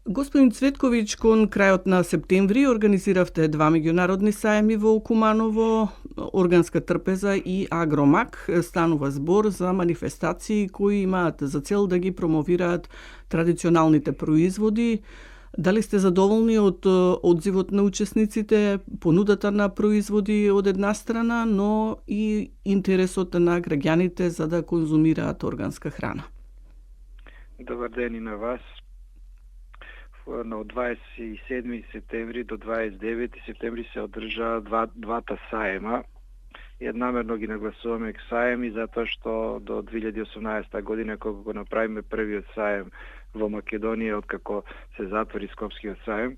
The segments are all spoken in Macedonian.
Господин Цветковиќ, кон крајот на септември организиравте два меѓународни сајми во Куманово, Органска трпеза и Агромак. Станува збор за манифестации кои имаат за цел да ги промовираат традиционалните производи. Дали сте задоволни од одзивот на учесниците, понудата на производи од една страна, но и интересот на граѓаните за да конзумираат органска храна? Добар ден и на вас. Од 27 септември до 29 септември се одржаа двата саема. Еднамерно ги нагласуваме саеми затоа што до 2018 година кога го направиме првиот саем во Македонија откако се затвори Скопскиот саем,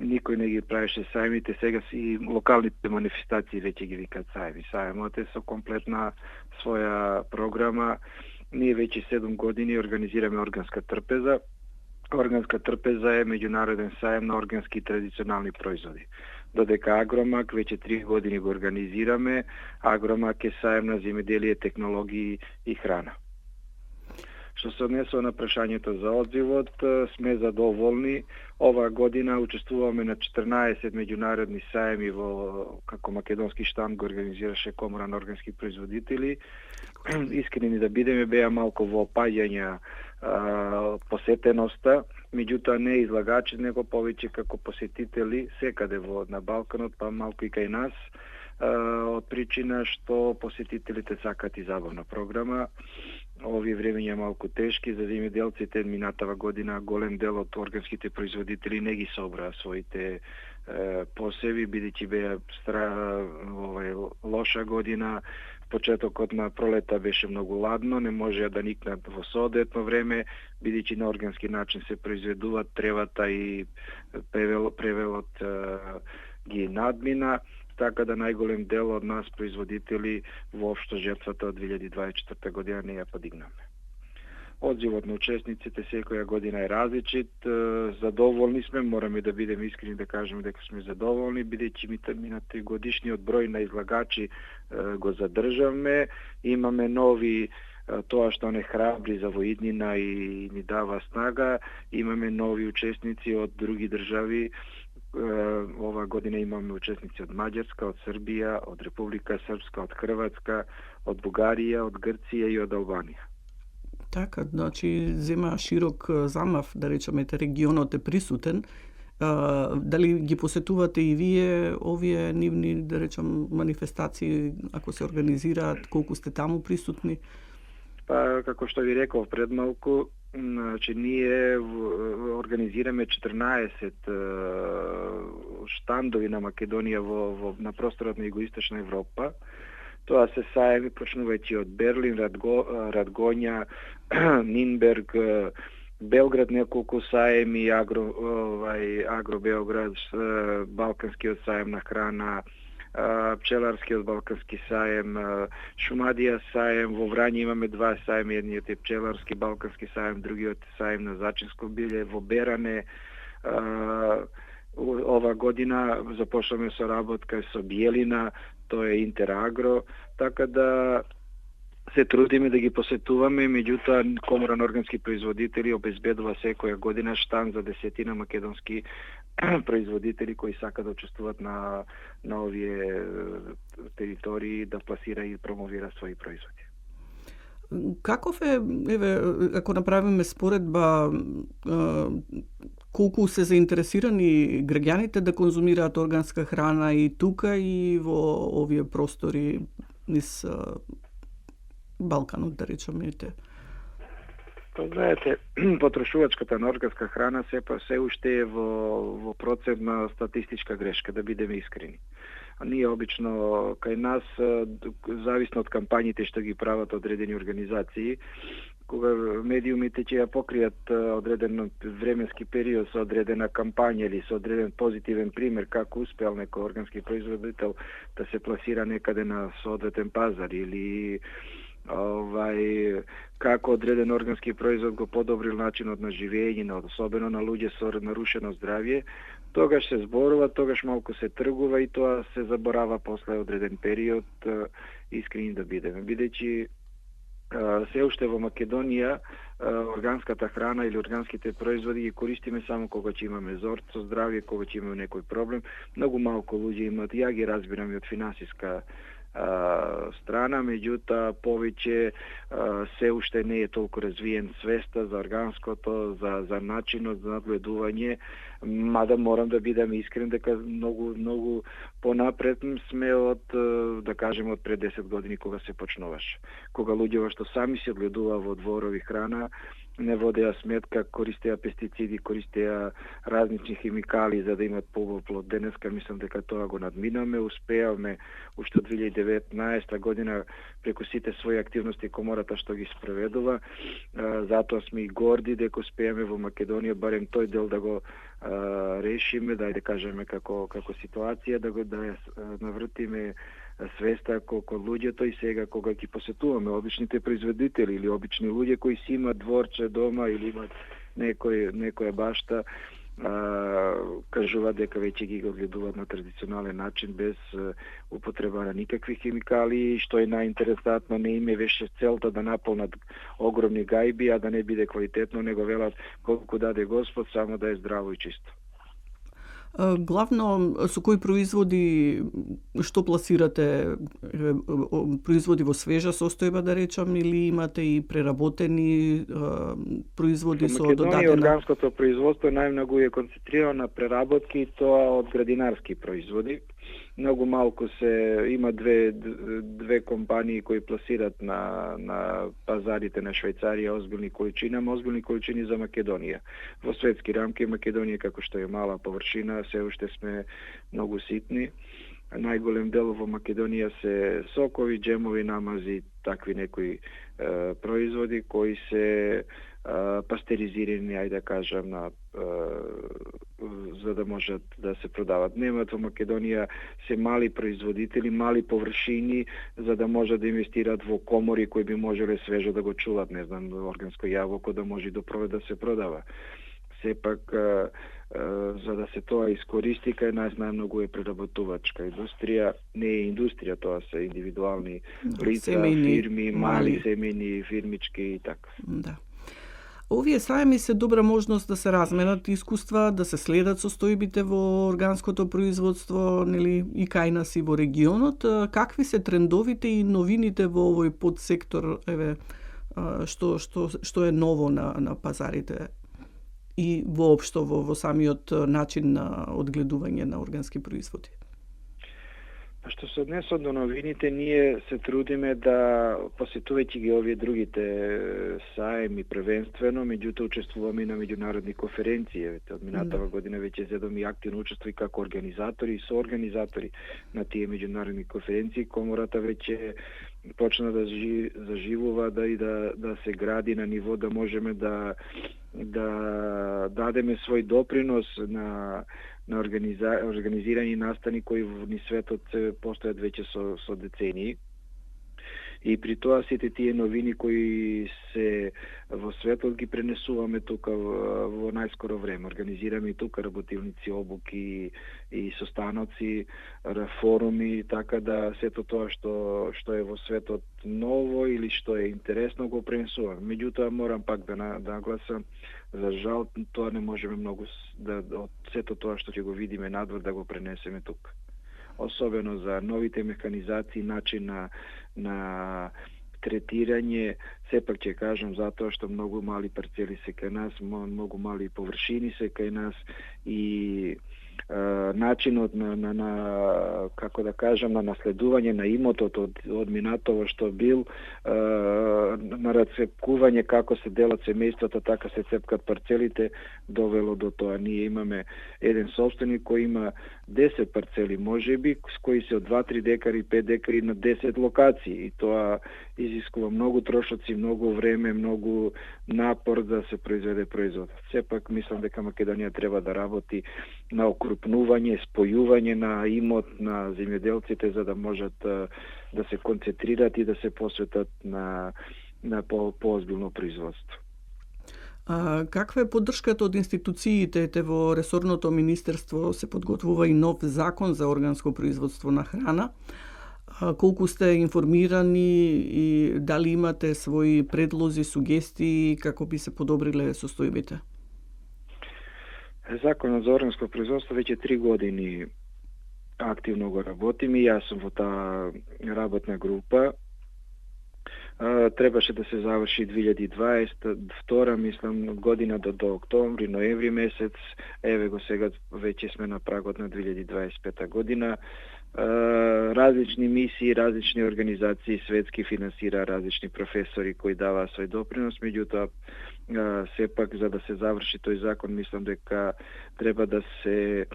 никој не ги правеше саемите, сега и локалните манифестации веќе ги викаат саеми. Саемот е со комплетна своја програма. Ние веќе 7 години организираме Органска трпеза. Органска трпеза е меѓународен саем на органски традиционални производи. Додека Агромак веќе 3 години го организираме, Агромак е саем на земјоделие, технологии и храна. Што се однесува на прашањето за одзивот, сме задоволни. Ова година учествуваме на 14 меѓународни саеми како македонски штанд го организираше Комора на органски производители. Искрени да бидеме, беа малку во опаѓање посетеноста, меѓутоа не излагачи, него повеќе како посетители секаде на Балканот, па малку и кај нас, од причина што посетителите сакаат и забавна програма. Овие времења малку тешки за земјоделците. Минатава година голем дел од органските производители не ги собраа своите посеви, бидејќи беа лоша година. Почетокот на пролета беше многу ладно, не можеа да никнат во соодветно време, бидејќи на органски начин се произведуваат, тревата и превелот ги надмина, така да најголем дел од нас производители воопшто жртвата од 2024 година не ја подигнаме. Одзивот на учесниците секоја година е различит. Задоволни сме, мораме да бидеме искрени да кажеме дека сме задоволни, бидејќи минати годишниот број на излагачи го задржавме. Имаме нови, тоа што не храбри за воиднина и ни дава снага. Имаме нови учесници од други држави. Ова година имаме учесници од Маѓарска, од Србија, од Република Српска, од Хрватска, од Бугарија, од Грција и од Албанија. Така, значи зема широк замав, да речеме, регионот е присутен. Дали ги посетувате и вие овие нивни, да речем, манифестации, ако се организираат, колку сте таму присутни? Па, како што ви реков пред малку, значи ние организираме 14 штандови на Македонија на просторот на Југоисточна Европа. Тоа се саеми почнувајќи од Берлин, Радгоња, Нинберг, Белград неколку саеми, Агро Белград, Балканскиот саем на храна, Пчеларскиот балкански саем, Шумадија саем, во Врање имаме два саеми, едниот е Пчеларски балкански саем, другиот саем на зачинско биле, во Беране. Ова година започнаме со работка со Биелина, тоа е Интерагро, така да се трудиме да ги посетуваме, меѓутоа Комора на органски производители обезбедува секоја година штанд за 10 македонски производители кои сакаат да учествуваат на овие територии, да пласира и промовира своји производи. Каков е, ако направиме споредба, колку се заинтересирани граѓаните да конзумираат органска храна и тука и во овие простори низ Балканот, да речеме? Знаете, потрошувачката на органска храна се уште е во процент на статистичка грешка, да бидеме искрени. А ние обично кај нас, зависно од кампањите што ги прават одредени организации, кога медиумите ќе ја покријат одреден временски период со одредена кампања или со одреден позитивен пример како успеал некој органски производител да се пласира некаде на соодветен пазар или како одреден органски производ го подобрил начинот на живење, особено на луѓе со нарушено здравје, тогаш се зборува, тогаш малку се тргува и тоа се заборава после одреден период, искрени да бидеме. Бидејќи Се уште во Македонија органската храна или органските производи ги користиме само кога ќе имаме зорд со здравје, кога ќе имаме некој проблем. Многу малку луѓе имаат, ја ги разбирам и од финансиска страна, меѓутоа повеќе се уште не е толку развиен свеста за органското, за начинот за надгледување, мада морам да бидам искрен дека многу понапред сме од, да кажем, од пред 10 години кога се почнуваше. Кога луѓе што сами се одгледуваа во дворови храна, не водеа сметка, користеа пестициди, користеа различни химикали за да имат побол плод. Денеска мислам дека тоа го надминаме, успеавме уште од 2019 година преку сите своји активности комората што ги спроведува. Затоа сме и горди дека успеаме во Македонија барем тој дел да го решиме, да кажеме како ситуација, да ја навртиме свеста кога луѓето и сега кога ги посетуваме обичните производители или обични луѓе кои си имаат дворче дома или имаат некоја башта, кажуваат дека веќе ги одгледуваат на традиционален начин без употреба на никакви химикали, што е најинтересантно, не име беше целта да наполнат огромни гајби, а да не биде квалитетно, него велат колку даде Господ, само да е здраво и чисто. Главно со кои производи што пласирате? Производи во свежа состојба, да речам, или имате и преработени производи со додадена? Во Македонија органското производство најмногу е концентрирано на преработки, тоа од градинарски производи. Многу малку има две компании кои пласират на пазарите на Швајцарија озбилни количини за Македонија. Во светски рамки Македонија, како што е мала површина, се уште сме многу ситни. Најголем дел во Македонија се сокови, джемови, намази, такви некои производи кои се пастеризирани, ајде да кажам, за да можат да се продават. Немаат во Македонија се мали производители, мали површини, за да можат да инвестираат во комори кои би можеле свежо да го чуват, не знам, органско јаболко да може до провед да се продава. Сепак, за да се тоа искористи, кај нас најмногу е преработувачка индустрија, не е индустрија, тоа се индивидуални лица, фирми, мали семејни фирмички и така. Да. Овие сајми се добра можност да се разменат искуства, да се следат состојбите во органското производство, нели, и кај нас и во регионот. Какви се трендовите и новините во овој подсектор, што е ново на пазарите и воопшто во самиот начин на одгледување на органски производи? Што се однесува до новините, ние се трудиме да, посетувајќи ги овие другите саеми првенствено, меѓутоа учествуваме и на меѓународни конференции. Од минатава година веќе зедоме активно учествуваме како организатори и соорганизатори на тие меѓународни конференции. Комората веќе почна да заживува, да се гради на ниво да можеме да дадеме свој допринос на организирани настани кои ни светот постојат веќе со децении. И при тоа сите тие новини кои се во светот ги пренесуваме тука во најскоро време. Организираме и тука работилници, обуки и состаноци, форуми, така да сето тоа што е во светот ново или што е интересно го пренесуваме. Меѓутоа морам пак да нагласам, за жал тоа не можеме многу од сето тоа што ќе го видиме надвор да го пренесеме тука. Особено за новите механизации, начин на третирање, сепак ќе кажам затоа што многу мали парцели се кај нас, многу мали површини се кај нас и начинот на како да кажам, на наследување на имотот од минатово што бил, на рацепкување како се делат семејствата, така се цепкат парцелите, довело до тоа. Ние имаме еден собственик кој има 10 парцели, можеби, с кои се од 2-3 декари, 5 декари на 10 локации. И тоа изискува многу трошоци, многу време, многу напор да се произведе производ. Сепак мислам дека Македонија треба да работи на окрупнување, спојување на имот на земјоделците за да можат да се концентрират и да се посветат на поозбилно производство. Каква е поддршката од институциите? Во ресорното министерство се подготвува и нов закон за органско производство на храна. Колку сте информирани и дали имате своји предлози, сугестии како би се подобриле состојбите? Законот за органско производство веќе 3 години активно го работиме и јас сум во таа работна група. Требаше да се заврши 2022, мислам, година до октомври, ноември месец. Еве го сега веќе сме на прагот на 2025 година. Различни мисии, различни организации светски финансира различни професори кои даваа свој допринос, меѓутоа сепак за да се заврши тој закон, мислам дека треба да се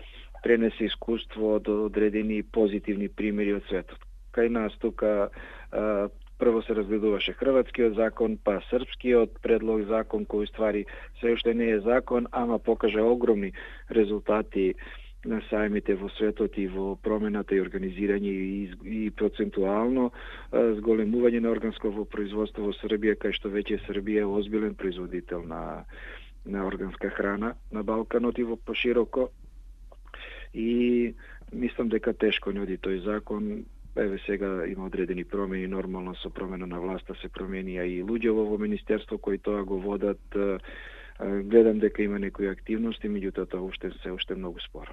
пренесе искуство од одредени позитивни примери од светот. Кај нас тука прво се разгледуваше хрватскиот закон, па српскиот предлог закон кој ствари се уште не е закон, ама покажа огромни резултати на сајмите во светот и во промената и организирање и процентуално зголемување на органско производство во Србија, кај што веќе Србија е озбилен производител на органска храна на Балканот и во пошироко. И мислам дека тешко не оди тој закон. Еве сега има одредени промени, нормално со промена на власта се променија и луѓе во министерство кои тоа го водат. Гледам дека има некои активности, меѓутоа тоа уште многу споро.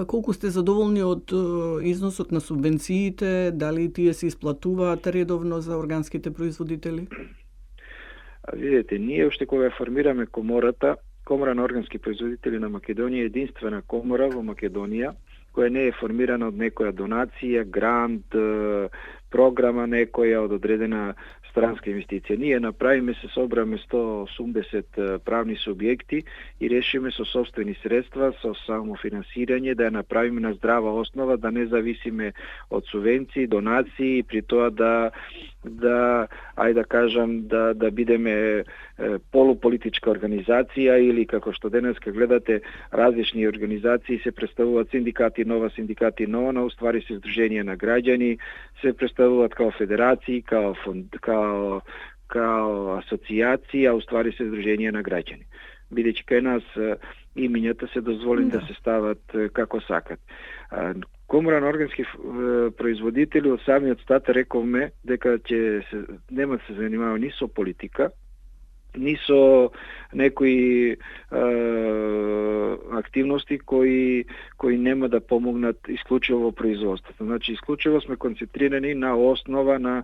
Колку сте задоволни од износот на субвенциите? Дали тие се исплатуваат редовно за органските производители? Видете, ние уште кога формираме Комора на органски производители на Македонија, единствена комора во Македонија, која не е формирана од некоја донација, грант, програма некоја од одредена странска инвестиција. Ние направиме, се собраме 180 правни субјекти и решиме со собствени средства, со самофинансирање да ја направиме на здрава основа, да не зависиме од субвенции, донации и при тоа да бидеме полуполитичка организација или како што денеска гледате различни организации се представуваат синдикати нова, но уствари се здруженија на граѓани, се представуваат као федерации, као асоцијации, а уствари се здруженија на граѓани. Бидејќи кај нас имињата се дозволени да се стават како сакат. Комора на органски производители од самиот старт рековме дека нема да се занимава ни со политика, ни со некои активности кои нема да помогнат исклучиво во производството. Значи, исклучиво сме концентрирани на основа на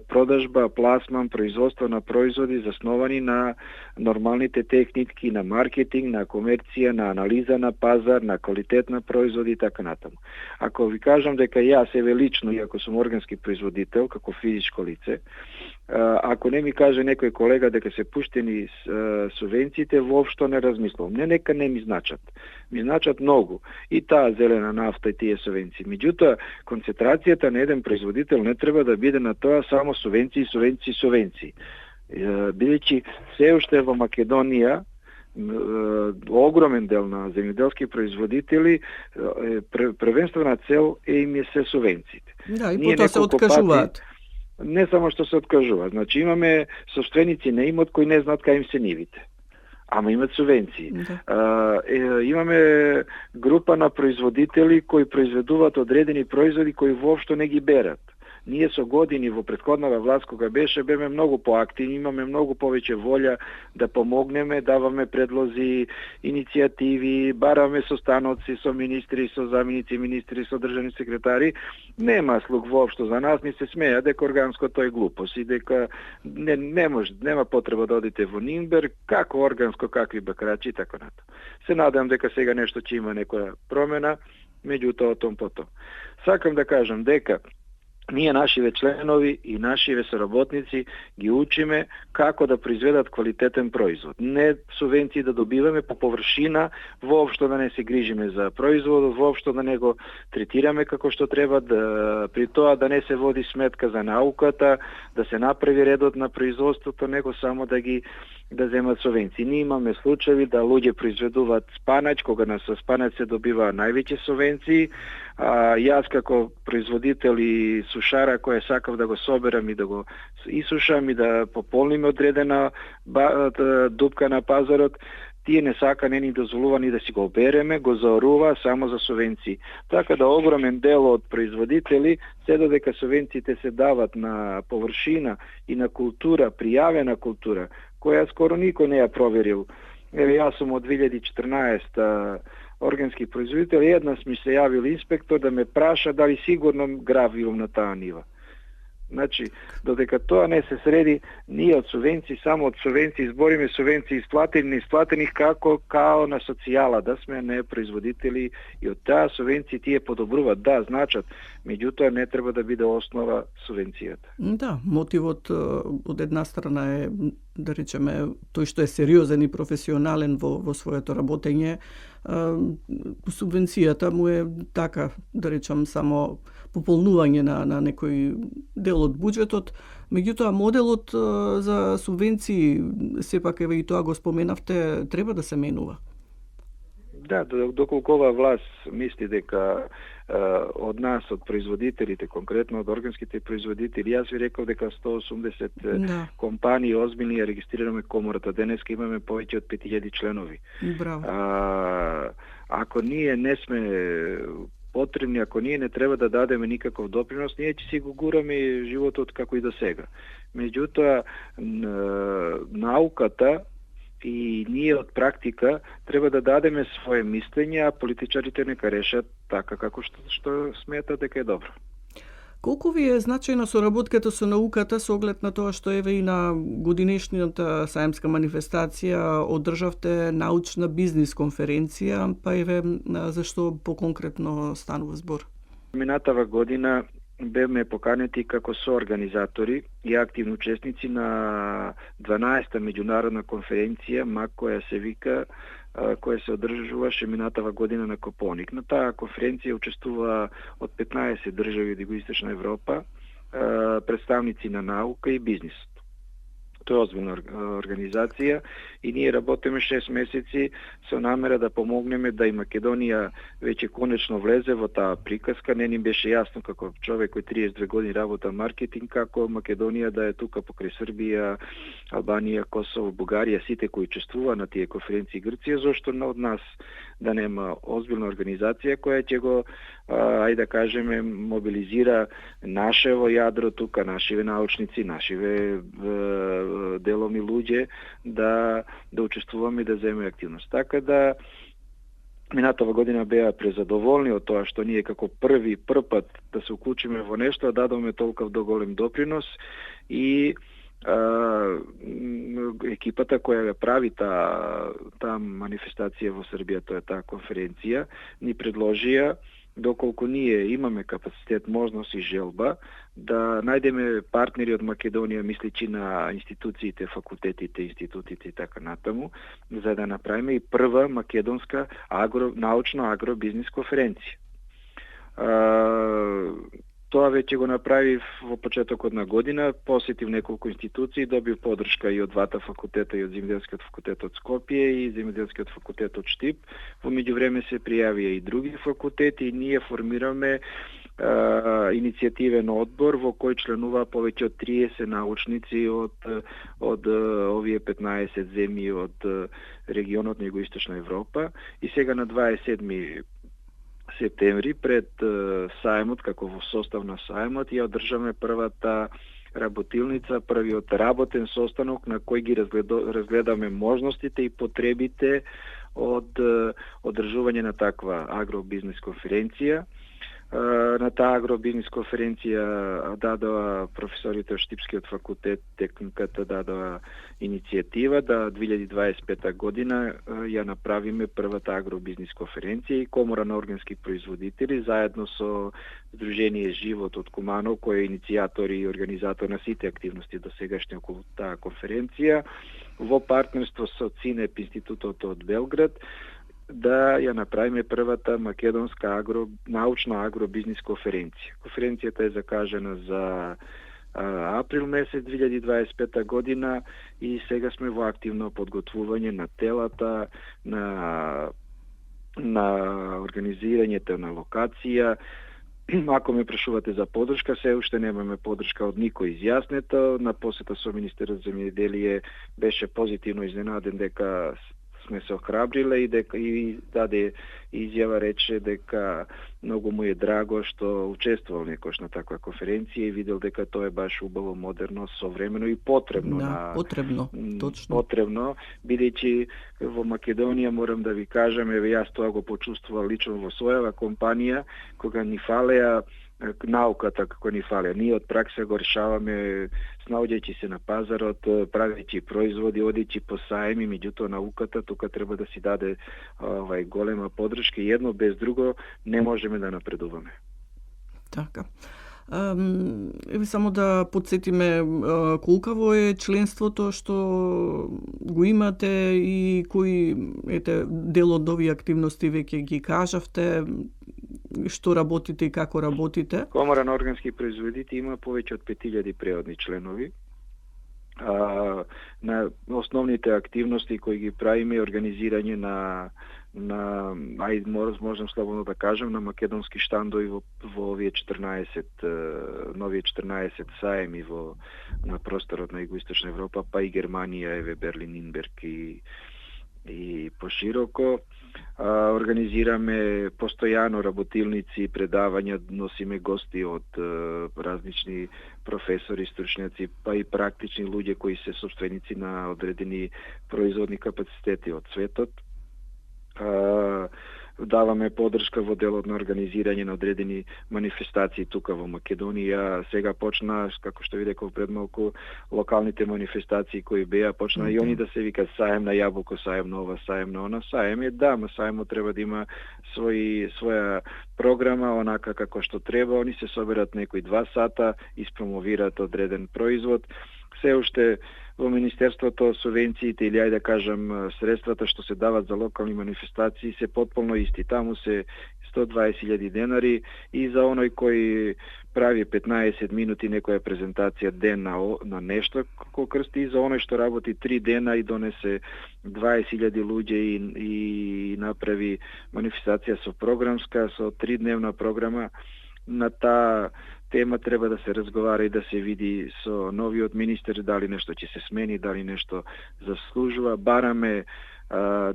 продажба, пласман, производство на производи засновани на нормалните техники, на маркетинг, на комерција, на анализа на пазар, на квалитет на производи и така натаму. Ако ви кажам дека јас еве лично, иако сум органски производител, како физичко лице, ако не ми каже некој колега дека се пуштени субвенциите, воопшто не размислувам. Не нека не ми значат. Ми значат многу. И таа зелена нафта и тие субвенции. Меѓутоа, концентрацијата на еден производител не треба да биде на тоа само субвенции. Бидејќи се уште во Македонија огромен дел на земјоделски производители првенствена цел им е се субвенциите. Да, и потоа се откажуваат. Не само што се откажува. Значи имаме собственици на имот кои не знаат кај им се нивите. Ама имат субвенции. Да. Имаме група на производители кои произведуваат одредени производи кои воопшто не ги берат. Ние со години во претходната власт кога беме многу поактивни, имаме многу повеќе волја да помогнеме, даваме предлози, иницијативи, бараме состаноци со министри, со заменици министри, со државни секретари. Нема слух воопшто за нас, ни се смеја дека органското е глупост и дека нема потреба да одите во Нинберг, како органско, какви бакрачи и така натаму. Се надам дека сега нешто ќе има некоја промена, меѓутоа том потом. Сакам да кажам дека ние нашиве членови и нашиве соработници ги учиме како да произведат квалитетен производ. Не субвенции да добиваме по површина, воопшто да не се грижиме за производот, воопшто да не го третираме како што треба, при тоа да не се води сметка за науката, да се направи редот на производството, него само да земат субвенции. Ние имаме случаи да луѓе произведуваат спанач, кога со спанач се добива највеќе субвенции. Јас како производител и сушара кој сакав да го соберам и да го исушам и да пополним одредена дупка на пазарот, тие не сака, не ни дозволува ни да си го береме, го заорува само за субвенции. Така да огромен дел од производители, се додека субвенциите се дават на површина и на култура, пријавена култура, која скоро никој не ја проверил. Еве, јас сум од 2014 органски производител, еднаш ми се јавил инспектор да ме праша дали сигурно гравилум на таа нива. Значи, додека тоа не се среди, ние од субвенции, само од субвенции избориме субвенции исплатени, неисплатени као на социјала, да сме не производители и од таа субвенции тие подобруваат, да, значат, меѓутоа не треба да биде основа субвенцијата. Да, мотивот од една страна е, да речеме, тој што е сериозен и професионален во своето работење, субвенцијата му е така, да речам, само пополнување на некој дел од буџетот, меѓутоа моделот за субвенции, сепак еве и тоа го споменавте, треба да се менува. Да, доколку оваа власт мисли дека од нас, од производителите, конкретно од органските производители, јас ви реков дека 180 компании озбилни ја регистрираме комората. Денеска имаме повеќе од 5000 членови. Браво. Ако ние не сме потребни, ако ние не треба да дадеме никаков допринос, ние ќе си го гураме животот како и до сега. Меѓутоа, науката и ние од практика треба да дадеме своje мислење, а политичарите нека решат така како што сметат дека е добро. Колку ви е значајна соработката со науката со оглед на тоа што еве и на годинешнината саемска манифестација одржавте научна бизнис конференција, па еве зашто поконкретно станува збор? Минатава година бевме поканети како соорганизатори и активни учесници на 12-та меѓународна конференција МАК, која се вика, која се одржуваше минатава година на Копоник. На таа конференција учествува од 15 држави од Југоисточна Европа, представници на наука и бизнис. Тоа е озбилна организација и ние работиме 6 месеци со намера да помогнеме да и Македонија веќе конечно влезе во таа приказка. Не ни беше јасно како човек кој 32 години работа маркетинг, како Македонија да е тука покрај Србија, Албанија, Косово, Бугарија, сите кои учествува на тие конференции Грција, зошто од нас да нема озбилна организација која ќе го, ајде да кажеме, мобилизира нашево јадро тука, нашиве научници, нашиве деломи луѓе да учествуваме и да земеме активност. Така да минатава година беа презадоволни од тоа што ние како прв пат да се уклучиме во нешто, дадоме толков доголем допринос и екипата која прави таа манифестација во Србија, тоа е таа конференција, ни предложија доколку ние имаме капацитет, можност и желба да најдеме партнери од Македонија, мисличи на институциите, факултетите, институтите и така натаму, за да направиме и прва македонска научна агробизнис конференција. Тоа веќе го направив во почетокот на година, посетив неколку институции, добив поддршка и од двата факултета, и од Земјоделскиот факултет од Скопје и Земјоделскиот факултет од Штип. Во меѓувреме се пријавија и други факултети и ние формираме иницијативен одбор во кој членува повеќе од 30 научници од овие 15 земји од регионот на Југоисточна Европа и сега на 27 септември пред сајмот, како во состав на сајмот, ја одржаме првата работилница, првиот работен состанок на кој ги разгледаме можностите и потребите од одржување на таква агробизнес конференција. На таа агробизнес конференција дадоа професорите од Штипскиот факултет, техниката дадоа иницијатива да 2025 година ја направиме првата агробизнес конференција и Комора на органски производители заедно со Сдружение Живот од Куманово, кој е иницијатор и организатор на сите активности до сегашни околу таа конференција, во партнерство со ЦИНЕП институтот од Белград, да ја направиме првата македонска научна агробизнес конференција. Конференцијата е закажана за април месец 2025 година и сега сме во активно подготвување на телата, на организирањето на локација. Ако ме прашувате за поддршка, се уште немаме поддршка од никој изјаснето. На посета со министерот за земјоделие беше позитивно изненаден дека сме се охрабриле и даде изјава, рече дека многу му е драго што учествувал некош на таква конференција и видел дека тоа е баш убаво, модерно, современо и потребно. Потребно, точно. Потребно, бидејќи во Македонија, морам да ви кажам, јас тоа го почувствувал лично во својава компанија, кога ни фалеа науката како ни фалеа. Ние од пракса го решаваме снаоѓајќи се на пазарот, правејќи производи, одејќи по саеми, меѓутоа науката тука треба да си даде голема поддршка и едно без друго не можеме да напредуваме. Така. Еве само да подсетиме колкаво е членството што го имате и кои дел од овие активности веќе ги кажавте, што работите и како работите? Комора на органски производители има повеќе од 5000 преодни членови. На основните активности кои ги правиме организирање на можам слободно да кажам, на македонски штандови во овие 14 саеми на просторот на Југоисточна Европа, па и Германија, Берлин, Нинберг и пошироко. Организираме постојано работилници, предавања, носиме гости од различни професори, стручњаци, па и практични луѓе кои се собственици на одредени производни капацитети од светот. Даваме поддршка во делот на организирање на одредени манифестации тука во Македонија. Сега почна, како што ви реков пред малку, локалните манифестации кои беа, почна и они да се викат саем на јабуко, саем на ова, саем на она. Саем е, ма саемот треба да има своја програма, онака како што треба. Они се соберат некои 2 сата, испромовираат одреден производ. Се уште во Министерството субвенциите или ајде да кажам средствата што се дават за локални манифестации се потполно исти. Таму се 120.000 денари и за оној кој прави 15 минути некоја презентација ден на нешто како крсти, и за оној што работи 3 дена и донесе 20.000 луѓе и направи манифестација со 3-дневна програма. На таа тема треба да се разговара и да се види со новиот министер дали нешто ќе се смени, дали нешто заслужува. Бараме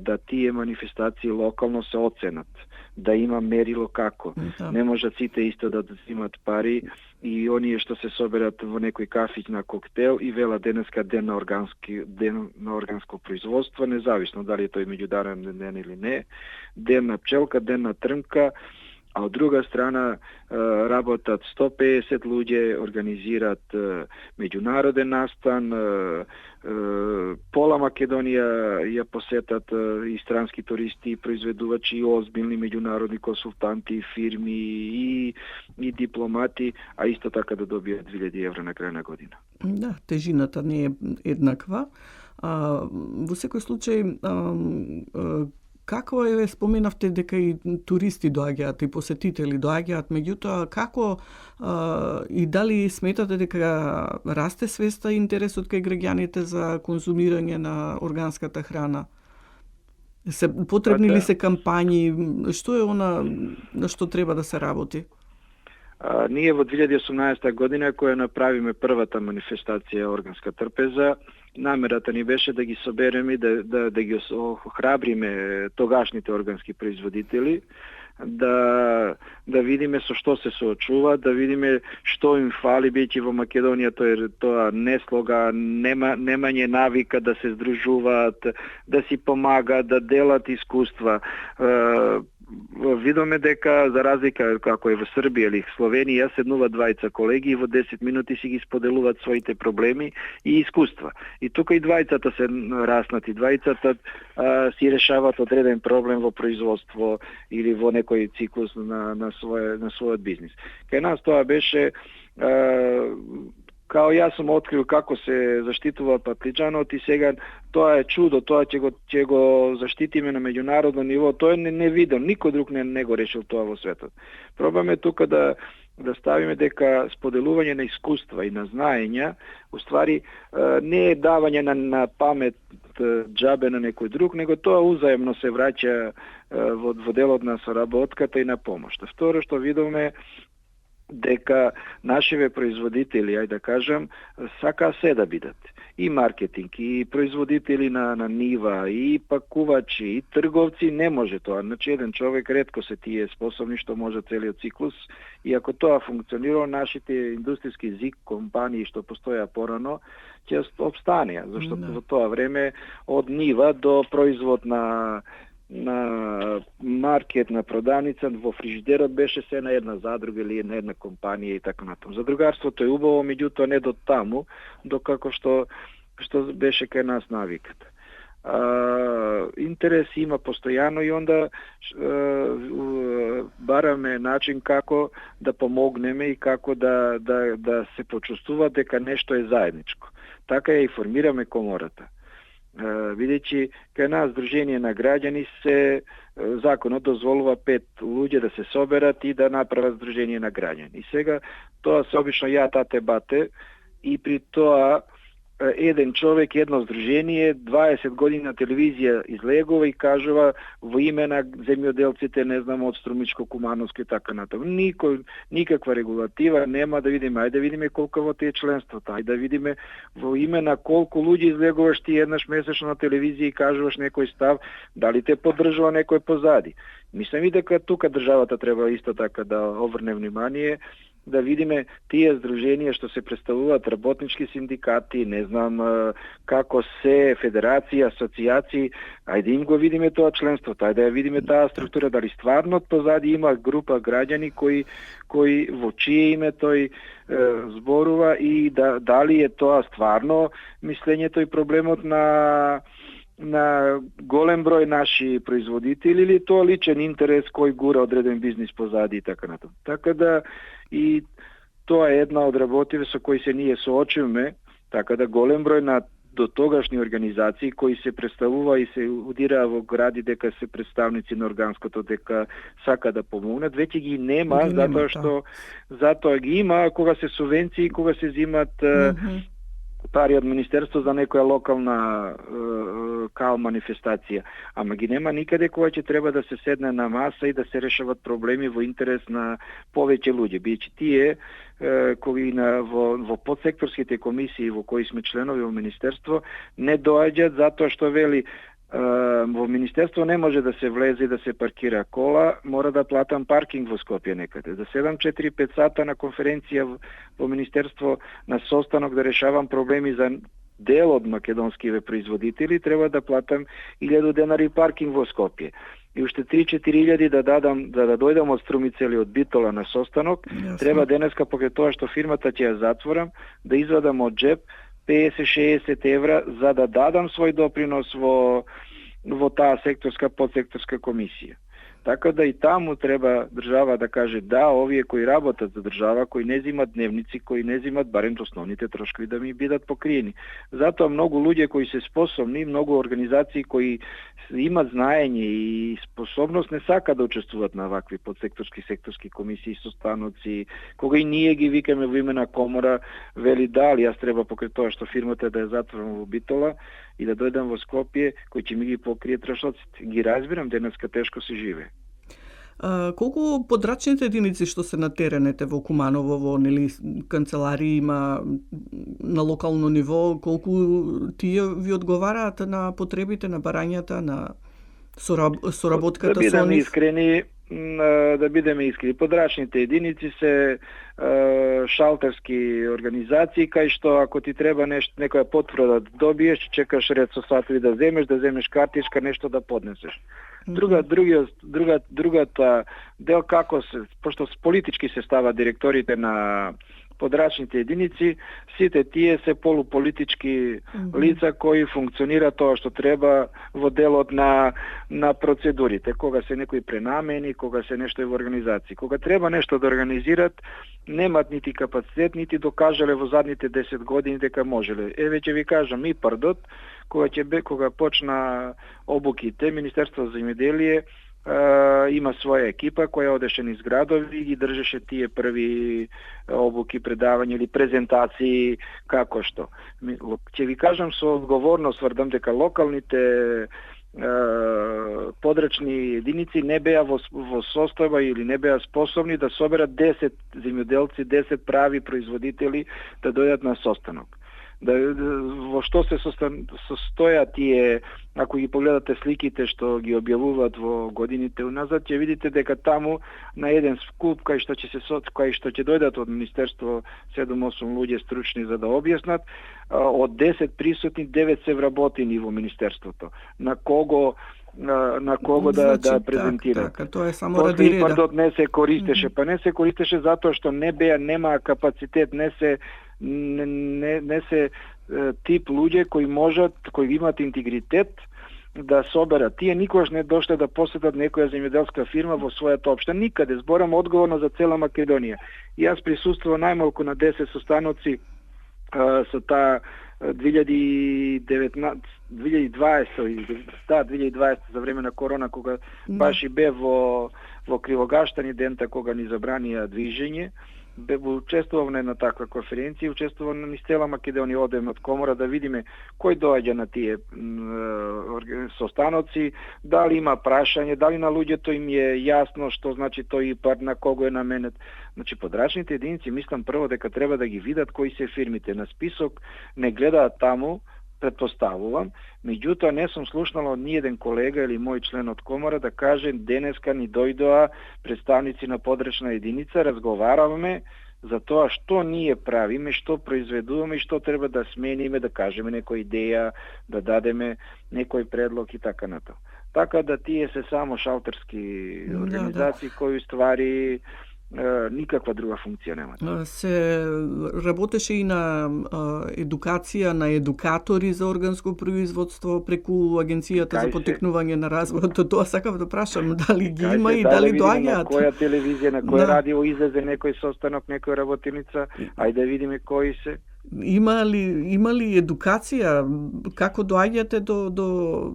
да тие манифестации локално се оценат, да има мерило како. Не можат сите исто да имат пари и оние што се соберат во некој кафиќ на коктел и вела денеска ден на органско производство, независно дали е тој меѓународен ден или не, ден на пчелка, ден на трнка. А од друга страна работат 150 луѓе, организират меѓународен настан, пола Македонија ја посетат и странски туристи, и произведувачи, и озбилни меѓународни консултанти, фирми и дипломати, а исто така да добијат 2000 евра на крај на година. Да, тежината не е еднаква. Во секој случај, како споменавте дека и туристи доаѓаат и посетители доаѓаат, меѓутоа како и дали сметате дека расте свеста и интересот кај граѓаните за конзумирање на органската храна? Потребни ли се кампањи? Што е она на што треба да се работи? Ние во 2018 година, која направиме првата манифестација Органска трпеза, намерата ни беше да ги собереме и да ги охрабриме тогашните органски производители, да видиме со што се соочуваат, да видиме што им фали, бидејќи во Македонија тоа не слога, немање навика да се здружуваат, да си помагаат, да делат искуства. Видоме дека, за разлика како е во Србија или Словенија, седнуваат двајца колеги и во 10 минути си ги споделуваат своите проблеми и искуства. И тука и двајцата се раснати, двајцата си решаваат одреден проблем во производство или во некој циклус на својот бизнис. Кај нас тоа беше као јас сум открил како се заштитува патлиџанот и сега тоа е чудо, тоа ќе го заштитиме на меѓународно ниво, тоа е невиден, никој друг не го решил тоа во светот. Пробаме тука да ставиме дека споделување на искуства и на знаења, уствари не е давање на памет џабе на некој друг, него тоа узаемно се враќа во делот на соработката и на помошта. Второ што видовме дека нашиве производители, ајде да кажам, сакаа се да бидат. и маркетинг, и производители на нива, и пакувачи, и трговци, не може тоа. Значи, еден човек ретко се тие способни што може целиот циклус, и ако тоа функционира, нашите индустријски ЗИК компании што постоја порано, ќе обстанеа, зашто во тоа време од нива до производ на маркет, на продавница, во фрижидерот беше се на една задруга или на една компанија и така натаму. Задругарството е убаво, меѓутоа не до таму, докако што беше кај нас навиката. Интерес има постојано и онда бараме начин како да помогнеме и како да се почувствува дека нешто е заедничко. Така ја и формираме комората. Бидејќи кај нас Сдружение на граѓани законот дозволува 5 луѓе да се соберат и да направат Сдружение на граѓани. И сега тоа се обично тате бате и при тоа еден човек, едно здружение, 20 години на телевизија излегува и кажува во име на земјоделците, не знам, од Струмичко, Кумановско и така натаму. Никаква регулатива нема, да видиме, ајде да видиме колку во тие членството, ајде да видиме во име на колку луѓе излегуваш ти еднаш месечно на телевизија и кажуваш некој став, дали те поддржува некој позади. Мислам и дека тука државата треба исто така да обрне внимание, да видиме тие здруженија што се представуваат работнички синдикати, не знам како се федерации, асоцијации, ајде им го видиме тоа членството, ајде да видиме таа структура, дали стварно позади има група граѓани кои во чие име тој зборува и дали е тоа стварно мислењето и проблемот на голем број наши производители или тоа личен интерес кој гура одреден бизнис позади и така натаму. Така да и тоа е една од работите со кои се ние соочуваме, така да голем број на дотогашни организации кои се представува и се удираа во гради дека се представници на органското, дека сака да помогнат, веќе ги нема, затоа ги има кога се субвенции, кога се зимат пари од Министерство за некоја локална као манифестација. Ама ги нема никаде кога ќе треба да се седне на маса и да се решават проблеми во интерес на повеќе луѓе. Бидејќи тие кои во подсекторските комисии во кои сме членови во Министерство не доаѓаат затоа што вели во Министерство не може да се влезе и да се паркира кола, мора да платам паркинг во Скопје некаде. Да седам 4-5 сата на конференција во Министерство на состанок да решавам проблеми за дел од македонскиве производители, треба да платам 1000 денари паркинг во Скопје. И уште 3-4 да дојдам од Струмица или од Битола на состанок, треба денеска покрај тоа што фирмата ќе ја затворам, да извадам од джеб 50-60 евра за да дадам свој допринос во таа подсекторска комисија. Така да и таму треба држава да каже да, овие кои работат за држава, кои не зимат дневници, кои не зимат барем основните трошкови да ми бидат покриени. Затоа многу луѓе кои се способни, многу организации кои имат знаење и способност не сака да учествуваат на вакви секторски комисии, состаноци. Кога и ние ги викаме во име на комора, вели да, али јас треба покрај тоа што фирмата да ја затворам во Битола и да дојдам во Скопје, кој ќе ми ги покрие трошоците. Ги разбирам, денеска тешко се живее. Колку подрачните единици што се на теренете во Куманово, во канцеларии има на локално ниво, колку тие ви одговараат на потребите, на барањата, на соработката со нив? Да бидеме искрени, подрачните единици се шалтерски организации кај што ако ти треба некоја потврда да добиеш, чекаш ред со сатови да земеш картичка, нешто да поднесеш. Другата дел како се, пошто политички се става директорите на подрачните единици, сите тие се полуполитички лица кои функционираат тоа што треба во делот на процедурите, кога се некои пренамени, кога се нешто е во организација. Кога треба нешто да организираат, немат нити капацитет, нити докажале во задните 10 години дека можеле. Веќе ви кажам, и пардот, кога почна обуките, Министерство за земјоделие има своја екипа која одеше низ градови и ги држеше тие први обуки, предавања или презентации како што. Ќе ви кажам со одговорност, тврдам дека локалните подрачни единици не беа во состојба или не беа способни да соберат 10 земјоделци, 10 прави производители да дојдат на состанок. во што се состојат тие, ако ги погледате сликите што ги објавуваат во годините уназад, ќе видите дека таму на еден скуп кај што ќе дојдат од Министерство 7-8 луѓе стручни за да објаснат, од 10 присутни 9 се вработени во Министерството. На кого да презентира. Така, тоа е само ради реда. Пардот не се користеше, па не се користеше затоа што немаа капацитет, не се тип луѓе кои имаат интегритет да соберат. Тие никогаш не дошле да посетат некоја земјоделска фирма во својата општина, никаде. Зборам одговорно за цела Македонија. И јас присуствував најмалку на 10 состаноци со таа 2020 за време на корона, кога баш и бев во Кривогаштани, дента кога ни забранија движење. Учествував на една таква конференција, учествував на цела Македонија, одем од комора да видиме кој доаѓа на тие состаноци, дали има прашање, дали на луѓето им е јасно што значи тој ИПАР, на кого е наменет. Значи подрачните единици, мислам прво дека треба да ги видат кои се фирмите на список, не гледаат таму, предпоставувам, меѓутоа не сум слушнал од ниеден колега или мој член од комора да каже денеска ни дојдоа представници на подрачна единица, разговараваме за тоа што ние правиме, што произведуваме и што треба да смениме, да кажеме некоја идеја, да дадеме некој предлог и така натаму. Така да тие се само шалтерски организации кои ствари никаква друга функција немаат. Се работеше и на едукација на едукатори за органско производство преку Агенцијата за потекнување на развојот. Тоа сакав да прашам, дали ги има и дали доаѓаат? На која телевизија, на кој радио излезе некој состанок, некоја работилница, ајде да видиме кои се. Има ли едукација како доаѓате до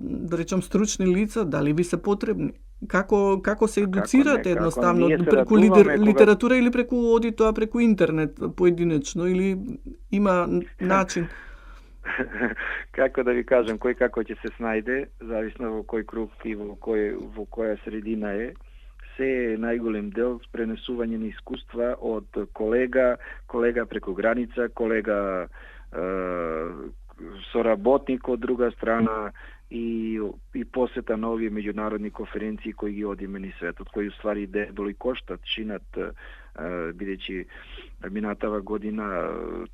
да речам стручни лица, дали ви се потребни? Како се едуцирате едноставно преку литература или преку оди тоа преку интернет поединечно или има начин? Како да ви кажам, кој како ќе се снајде, зависно во кој круг и во која средина е. Се е најголем дел пренесување на искуства од колега преку граница, колега соработник од друга страна и посета на овие меѓународни конференции кои ги одиме низ светот, кои уствари дебело и коштат, чинат, бидејќи минатава година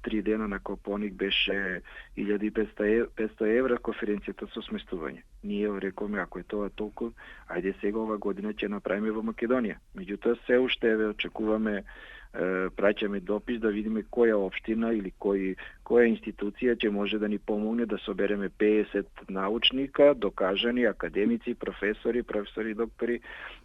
3 дена на Копоник беше 1500 евра конференцијата со сместување. Ние рековме, ако е тоа толку, ајде сега ова година ќе направиме во Македонија. Меѓутоа се уште очекуваме, праќаме допис да видиме која општина или која институција ќе може да ни помогне да собереме 50 научника, докажани академици, професори, доктори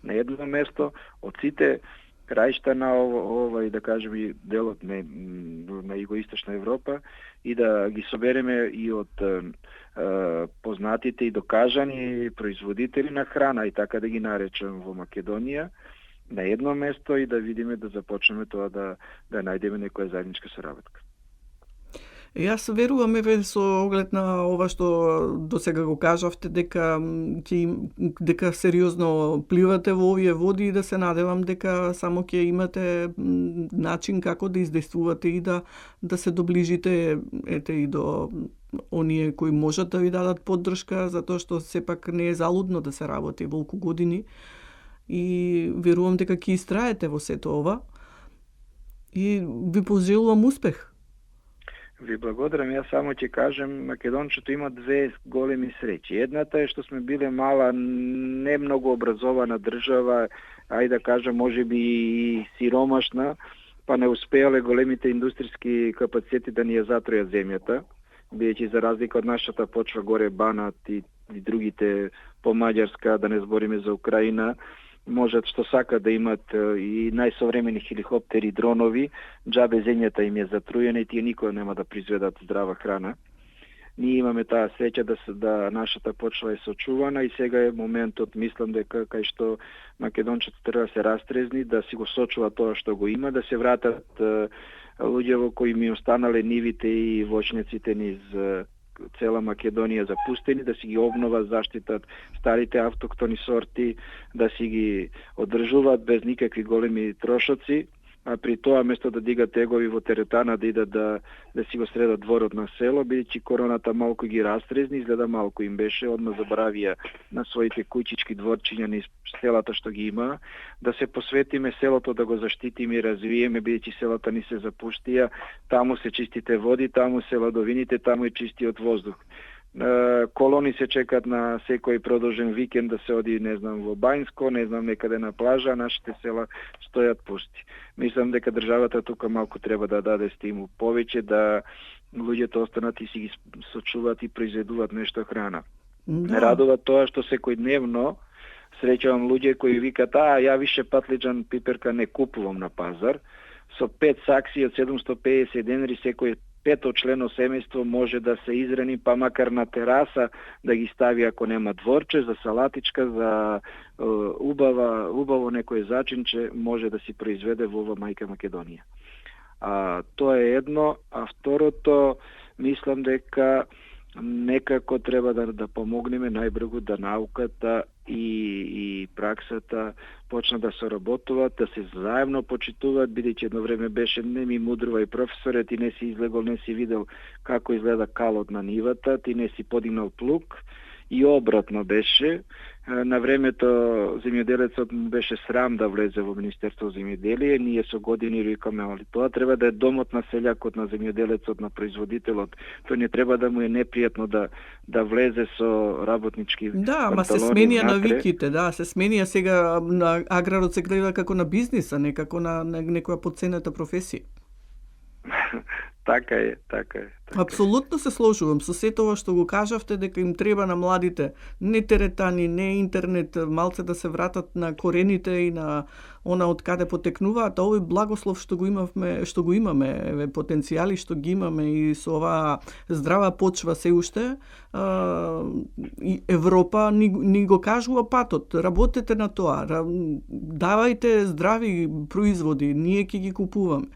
на едно место од сите краишта на овој, да кажем, делот на југоисточна Европа и да ги собереме и од познатите и докажани производители на храна и така да ги наречам во Македонија на едно место и да видиме да започнеме тоа да најдеме некоја заедничка соработка. Јас верувам со оглед на ова што досега го кажавте дека сериозно пливате во овие води и да се надевам дека само ќе имате начин како да издействувате и да се доближите и до оние кои можат да ви дадат поддршка, затоа што сепак не е залудно да се работи волку години. И верувам дека ќе истраете во сето ова и ви пожелувам успех. Ви благодарам, јас само ќе кажем, македончето има две големи среќи. Едната е што сме биле мала, не многу образована држава, ајде да кажем, можеби и сиромашна, па не успеале големите индустријски капацитети да ни ја затројат земјата, бидејќи за разлика од нашата почва горе Банат и другите по Маѓарска, да не збориме за Украина, можат што сака да имат и најсовремени хеликоптери, дронови, џабе земјата им е затруена и тие никога нема да произведат здрава храна. Ние имаме таа среќа да нашата почва е сочувана и сега е моментот, мислам дека кај што македончето треба да се растрезни, да си го сочува тоа што го има, да се вратат луѓе во кои ми останале нивите и воќниците низ цела Македонија запустени, да си ги обнова, заштитат старите автоктони сорти, да си ги одржуваат без никакви големи трошоци а при тоа место да дигат тегови во теретана да идат да си го средат дворот на село, бидејќи короната малку ги растрезни, изгледа малку им беше, одма заборавија на своите куќички дворчиња низ селата што ги има, да се посветиме селото да го заштитиме и развиеме, бидејќи селата ни се запуштија, таму се чистите води, таму се ладовините, таму е чистиот воздух. Колони се чекат на секој продолжен викенд да се оди, не знам, во Бајнско, не знам, некаде на плажа, а нашите села стојат пусти. Мислам дека државата тука малку треба да даде стимул повеќе, да луѓето останат и си ги сочуваат и произведуваат нешто храна. Да. Ме радува тоа што секојдневно среќавам луѓе кои викат: ја више патлиџан пиперка не купувам на пазар. Со 5 сакси од 750 денари секој пето члено семејство може да се изрени, па макар на тераса да ги стави ако нема дворче, за салатичка, за убаво некој зачинче може да си произведе во ова мајка Македонија. Тоа е едно, а второто, мислам дека некако треба да помогнеме најбрзо да науката и праксата почна да соработуваат, да се заедно почитуваат, бидејќи едно време беше не ми мудрува и професоре, ти не си излегол, не си видел како изгледа калот на нивата, ти не си подигнал плуг, и обратно беше. На времето земјоделецот му беше срам да влезе во Министерство за земјоделие, ние со години викаме, али тоа треба да е домот на селјакот, на земјоделецот, на производителот. Тој не треба да му е непријатно да влезе со работнички панталони. Да, ама се сменија навиките, да, се сменија сега на аграрот се гледа како на бизниса, не како на некоја подценета професија. Така е. Апсолутно се сложувам со сето ова што го кажавте, дека им треба на младите не теретани, не интернет, малце да се вратат на корените и на она од каде потекнуваат, овој благослов што го имаме, потенцијали што ги имаме и со оваа здрава почва се уште, и Европа ни го кажува патот, работете на тоа, давајте здрави производи, ние ќе ги купуваме.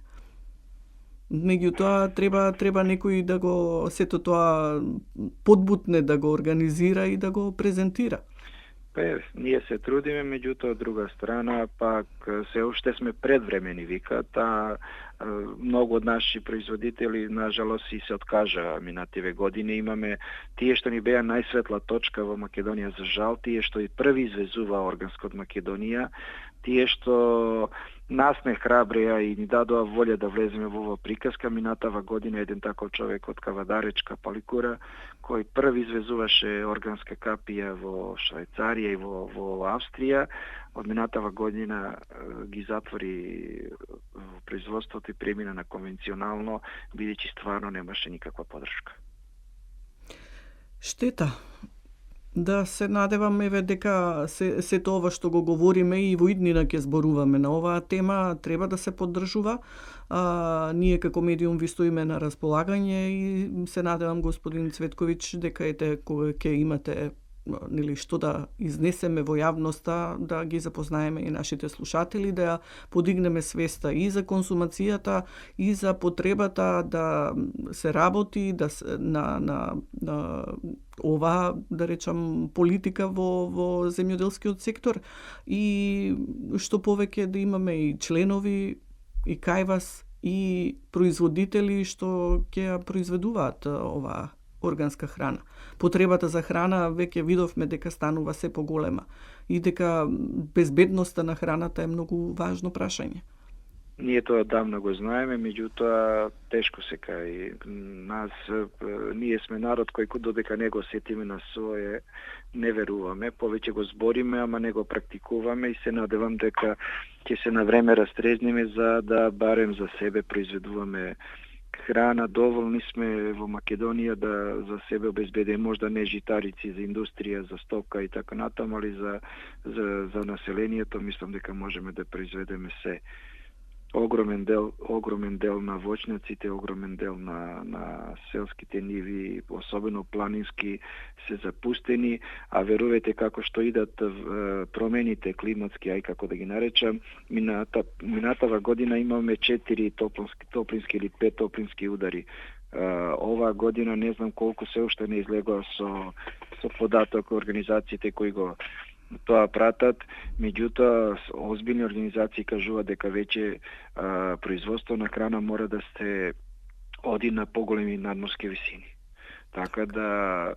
Меѓутоа треба некој да го сето тоа подбутне, да го организира и да го презентира. Ние се трудиме, меѓутоа од друга страна пак се уште сме предвремени, викат, многу од наши производители нажалост и се откажа минативе години. Имаме тие што ни беа најсветла точка во Македонија, за жал, тие што и први извезува органско од Македонија, тие што нас не храбреа и ни дадоа волја да влеземе во ова приказка. Минатава година еден таков човек од Кавадаречка Паликура, кој први извезуваше органска капија во Швајцарија и во Австрија, од минатава година ги затвори производството и премина на конвенционално, бидејќи стварно немаше никаква поддршка. Штета. Да се надеваме дека сето ова што го говориме и во иднина ќе зборуваме на оваа тема треба да се поддржува. Ние како медиум ви стоиме на располагање и се надевам, господин Цветковиќ, дека кога ќе имате што да изнесеме во јавноста, да ги запознаеме и нашите слушатели, да подигнеме свеста и за консумацијата и за потребата да се работи на ова, да речам, политика во земјоделскиот сектор и што повеќе да имаме и членови и кај вас и производители што ќе произведуваат оваа органска храна. Потребата за храна веќе видовме дека станува се поголема и дека безбедноста на храната е многу важно прашање. Ние тоа давно го знаеме, меѓутоа тешко се кај нас. Ние сме народ кој додека не го сетиме на свое, не веруваме, повеќе го збориме, ама не го практикуваме и се надевам дека ќе се на време растрезниме за да барем за себе произведуваме храна. Доволни сме во Македонија да за себе обезбедиме, можда не житарици за индустрија, за стока и така натаму, али за населението мислам дека можеме да произведеме се. Огромен дел на воќнаците, огромен дел на селските ниви, особено планински, се запустени, а верувате како што идат промените климатски, ај како да ги наречам, минатава година имаме 4 топлински или 5 топлински удари. Оваа година не знам колку се уште не излегува со податок организациите кои го тоа пратат, меѓутоа озбилни организации кажуваат дека веќе производство на храна мора да се оди на поголеми надморски висини. Така да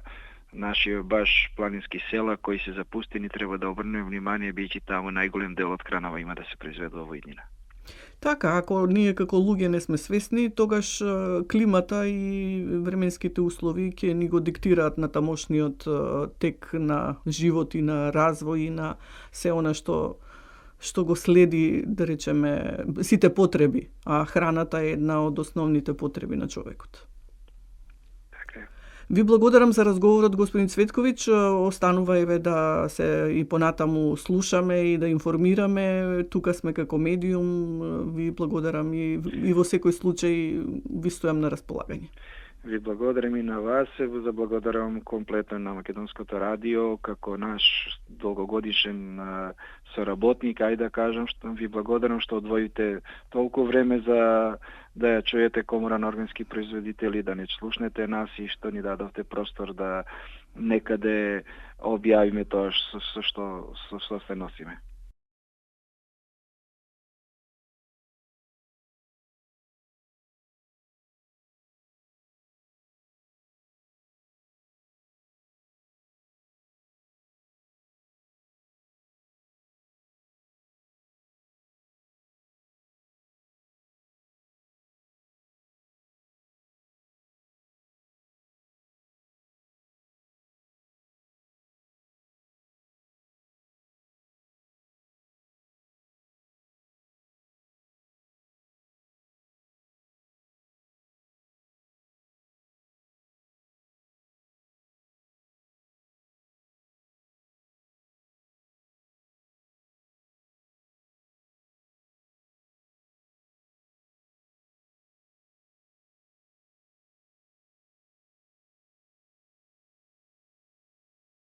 наши баш планински села кои се запустени треба да обрнеме внимание, бидејќи таму најголем дел од хранава има да се произведува во иднина. Така, ако ние како луѓе не сме свесни, тогаш климата и временските услови ќе ни го диктираат на тамошниот тек на живот и на развој и на се она што го следи, да речеме, сите потреби, а храната е една од основните потреби на човекот. Ви благодарам за разговорот, господин Цветковиќ. Останува еве да се и понатаму слушаме и да информираме. Тука сме како медиум. Ви благодарам и во секој случај ви стојам на располагање. Ви благодарам и на вас, се заблагодарам комплетно на Македонското радио, како наш долгогодишен соработник, ајде да кажам, што ви благодарам што одвоите толку време за да ја чуете Комора на органски производители, да не слушнете нас и што ни дадовте простор да некаде објавиме тоа што се носиме.